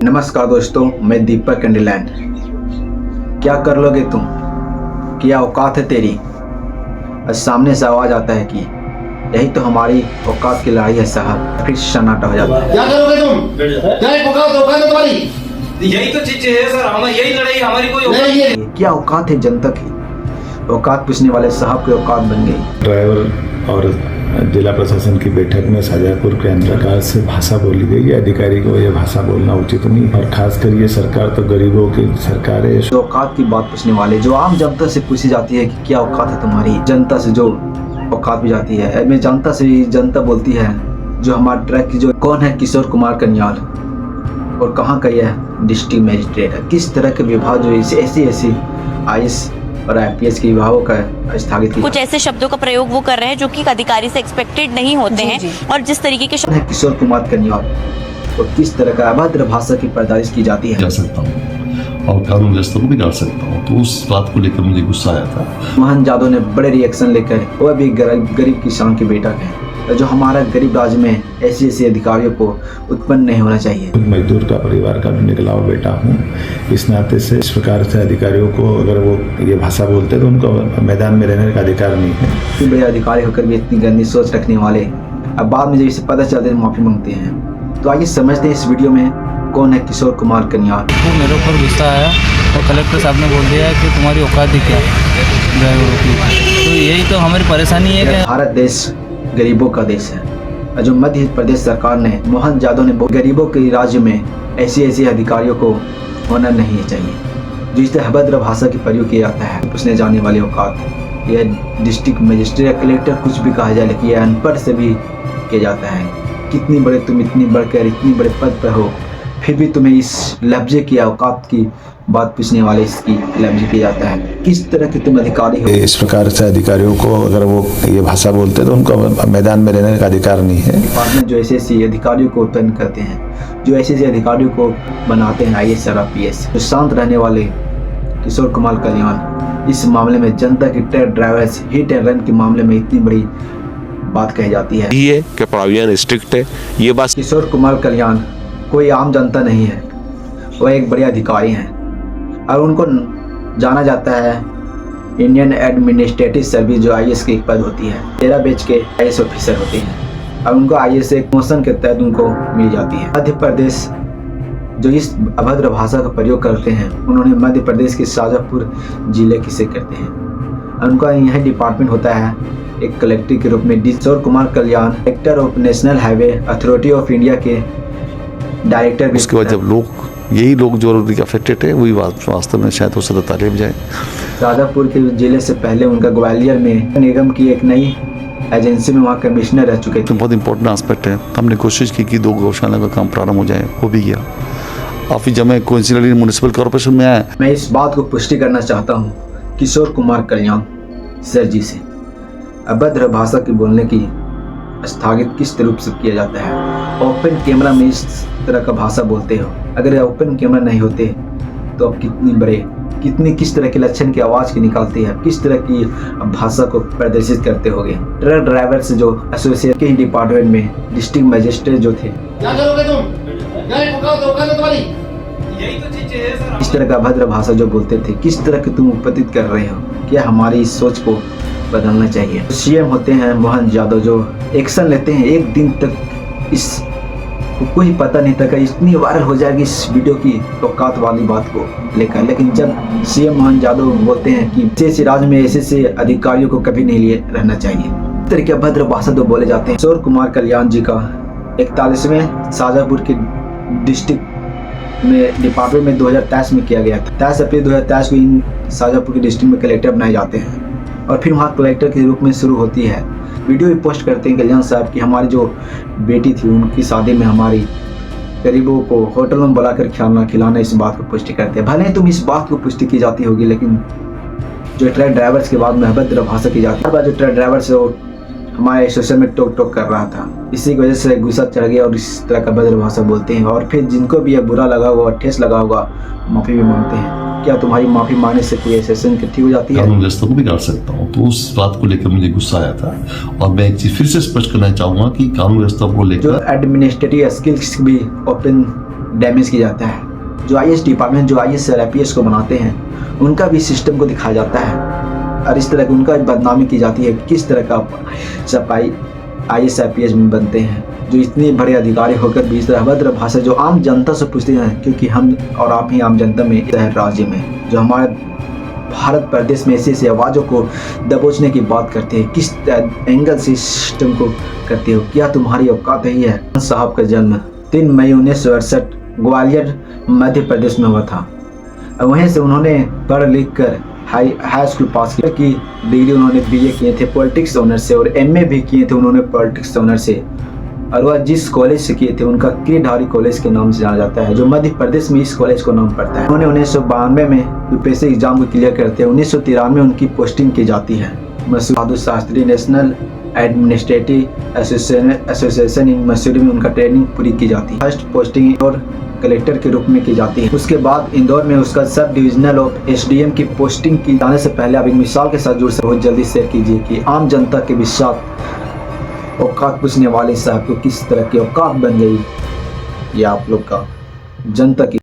नमस्कार दोस्तों, मैं दीपक इंग्लैंड। क्या कर लोगे तुम? क्या औकात है तेरी? और सामने से आवाज आता है कि यही तो हमारी औकात की लड़ाई है साहब। फिर सन्नाटा हो जाता है। क्या करोगे तुम? क्या औकात है तुम्हारी? यही तो चीज है सर, हमारी यही लड़ाई, हमारी कोई औकात नहीं है। क्या औकात है जनता की? औकात पूछने वाले साहब की औकात बन गई। ड्राइवर और जिला प्रशासन की बैठक में शाजापुर के अंतर्गत से भाषा बोली गई है। अधिकारी को यह भाषा बोलना उचित नहीं, और खासकर ये सरकार तो गरीबों की सरकार है। जो औकात की बात पूछने वाले, जो आम जनता से पूछी जाती है कि क्या औकात है तुम्हारी, जनता से जो औकात भी जाती है, मैं जनता से भी जनता बोलती है। जो हमारे ट्रैक की जो कौन है, किशोर कुमार कन्याल, और कहाँ का यह डिस्ट्रिक्ट मजिस्ट्रेट है। किस तरह के विभाग जो ऐसी IAS और IPS के विभागों का स्थगित किया। कुछ ऐसे शब्दों का प्रयोग वो कर रहे हैं जो कि अधिकारी से एक्सपेक्टेड नहीं होते हैं। और जिस तरीके के है किशोर कुमार कन्याल, और किस तरह का अभद्र भाषा की पैदाइश की जाती है। जा सकता हूँ और कानून व्यवस्था को बिगाड़ सकता हूँ, तो उस बात को लेकर मुझे गुस्सा आया था। मोहन यादव ने बड़े रिएक्शन लेकर, वह भी गरीब किसान के बेटा है। जो हमारा गरीब राज्य में ऐसे अधिकारियों को उत्पन्न नहीं होना चाहिए। मजदूर का परिवार का भी निकला हुआ बेटा हूँ, इस नाते से इस प्रकार से अधिकारियों को अगर वो ये भाषा बोलते तो उनको मैदान में रहने का अधिकार नहीं है। इतने बड़े अधिकारी होकर भी इतनी गंदी सोच रखने वाले अब बाद में जब इसे पता चलता है माफी मांगते हैं। तो आइए समझते हैं इस वीडियो में कौन है किशोर कुमार कन्याल। तो मेरे ऊपर गुस्सा आया और कलेक्टर साहब ने बोल दिया कि तुम्हारी औकात ही क्या ड्राइवरों की। तो यही तो हमारी परेशानी है कि भारत देश गरीबों का देश है। जो मध्य प्रदेश सरकार ने, मोहन यादव ने गरीबों के राज्य में ऐसे अधिकारियों को होना नहीं चाहिए। जो इस अभद्र भाषा की प्रयोग किया जाता है, पूछने जाने वाली औकात, यह डिस्ट्रिक्ट मजिस्ट्रेट या कलेक्टर कुछ भी कहा जाए, लेकिन यह अनपढ़ से भी किया जाता है। कितनी बड़े तुम, इतनी बढ़कर इतनी बड़े पद पर हो, फिर भी तुम्हें इस लफ्जे की औकात की बात पूछने वाले इसकी लफ्ज किया जाता है। किस तरह के तुम अधिकारी हो? इस प्रकार से अधिकारियों को अगर वो ये भाषा बोलते तो उनको मैदान में रहने का अधिकार नहीं है। डिपार्टमेंट जो ऐसे अधिकारियों को उत्पन्न करते हैं, जो ऐसे अधिकारियों को बनाते हैं IAS और IPS, जो शांत रहने वाले किशोर कुमार कल्याण, इस मामले में जनता की truck drivers hit and run के मामले में इतनी बड़ी बात कही जाती है। ये कि प्राविधान स्ट्रिक्ट है, ये बात। किशोर कुमार कल्याण कोई आम जनता नहीं है, वह एक बड़े अधिकारी हैं और उनको जाना जाता है इंडियन एडमिनिस्ट्रेटिव सर्विस, जो IAS की एक पद होती है। 13 बैच के IAS ऑफिसर होते हैं और उनको IAS एक मोशन के तहत उनको मिल जाती है। मध्य प्रदेश जो इस अभद्र भाषा का प्रयोग करते हैं, उन्होंने मध्य प्रदेश के शाजापुर जिले की से करते हैं। उनका यह डिपार्टमेंट होता है एक कलेक्टर के रूप में। Kishore Kumar Kalyan director of national highway authority of India के डायरेक्टर। उसके बाद जब यही लोग जो अफेक्टेड है, वही वास्तव में शायद हो सकता तालीम जाए। शाजापुर के जिले से पहले उनका ग्वालियर में निगम की एक नई एजेंसी में वहाँ कमिश्नर रह चुके थे। तो बहुत इंपॉर्टेंट एस्पेक्ट है। हमने कोशिश की कि 2 गौशाला का काम प्रारंभ हो जाए, हो भी गया। काफ़ी जब मैं कोइंसिडेंटली म्युनिसिपल कॉर्पोरेशन में आया, मैं इस बात को पुष्टि करना चाहता हूँ किशोर कुमार कल्याण सर जी से, अभद्र भाषा की बोलने की स्थगित किस रूप से किया जाता है। ओपन कैमरा में इस तरह का भाषा बोलते हो, अगर ओपन कैमरा नहीं होते तो आप किस तरह के लक्षण की आवाज़ की निकालती है, किस तरह की भाषा को प्रदर्शित करते होगे। ट्रक ड्राइवर से जो एसोसिएट के ही डिपार्टमेंट में डिस्ट्रिक्ट मजिस्ट्रेट जो थे, क्या करोगे तुम? क्या औकात है तुम्हारी? यही तो चीज है सर। इस तरह का अभद्र भाषा जो बोलते थे, किस तरह की तुम उपतित कर रहे हो। क्या हमारी इस सोच को बदलना चाहिए। CM होते हैं मोहन यादव, जो एक्शन लेते हैं, एक दिन तक इस कोई पता नहीं था इतनी वायरल हो जाएगी इस वीडियो की औकात वाली बात को लेकर। लेकिन जब CM मोहन यादव बोलते हैं कि ऐसे राज्य में ऐसे अधिकारियों को कभी नहीं लिए रहना चाहिए, इस तरह के अभद्र भाषा तो बोले जाते हैं। किशोर कुमार कल्याण जी का 41वें शाजापुर के डिस्ट्रिक्ट में डिपार्टमेंट में 2023 में किया गया था। 23 अप्रैल 2023 को इन शाजापुर के डिस्ट्रिक्ट में कलेक्टर बनाए जाते हैं और फिर वहाँ कलेक्टर के रूप में शुरू होती है। वीडियो भी पोस्ट करते हैं कल्याण साहब की हमारी जो बेटी थी, उनकी शादी में हमारी गरीबों को होटलों में बुलाकर खिलाना, इस बात को पुष्टि करते हैं। भले ही तुम इस बात को पुष्टि की जाती होगी, लेकिन जो ट्रक ड्राइवर्स के बाद में अभद्र भाषा की जाती है, जो ट्रक ड्राइवर से हमारे सोशल में टोक कर रहा था, इसी की वजह से गुस्सा चढ़ गया और इस तरह का अभद्र भाषा बोलते हैं। और फिर जिनको भी यह बुरा लगा होगा, ठेस लगा होगा, माफ़ी भी मांगते हैं। क्या तुम्हारी माफी मांगने से कोई सेशन ठीक हो जाती है? कानून व्यवस्था को बिगाड़ सकता हूँ, तो उस बात को लेकर मुझे गुस्सा आया था। और मैं एक चीज फिर से स्पष्ट करना चाहूंगा कि कानून व्यवस्था को लेकर जो एडमिनिस्ट्रेटिव स्किल्स भी ओपन डैमेज किया जाता है। जो IAS डिपार्टमेंट जो IAS और IPS को बनाते हैं उनका भी सिस्टम को दिखाया जाता है और इस तरह की उनका बदनामी की जाती है किस तरह का सफाई IAS IPS में बनते हैं, जो इतने बड़े अधिकारी होकर भी इस तरह अभद्र भाषा जो आम जनता से पूछते हैं, क्योंकि हम और आप ही आम जनता में इस राज्य में जो हमारे भारत प्रदेश में ऐसी आवाज़ों को दबोचने की बात करते हैं, किस एंगल से सिस्टम को करते हो, क्या तुम्हारी औकात ही है। साहब का जन्म 3 मई 1968 ग्वालियर मध्य प्रदेश में हुआ था। वहीं से उन्होंने पढ़ लिख कर हाई स्कूल पास किया की डिग्री उन्होंने BA किए थे पॉलिटिक्स ऑनर से और MA भी किए थे उन्होंने पॉलिटिक्स ऑनर से। और वह जिस कॉलेज से किए थे उनका किरधारी कॉलेज के नाम से जाना जाता है, जो मध्य प्रदेश में इस कॉलेज को नाम पड़ता है। उन्होंने 1992 में UPSC एग्जाम को क्लियर करते हैं। 1993 में उनकी पोस्टिंग की जाती है Bahadur Shastri national administrative association in Mussoorie में उनका ट्रेनिंग पूरी की जाती है। फर्स्ट पोस्टिंग और कलेक्टर के रूप में की जाती है। उसके बाद इंदौर में उसका सब डिविजनल ऑफ SDM की पोस्टिंग की जाने से पहले आप एक मिसाल के साथ जुड़ सकते बहुत जल्दी शेयर कीजिए कि आम जनता के विश्वास औकात पूछने वाले साहब को किस तरह की औकात बन गई, ये आप लोग का जनता की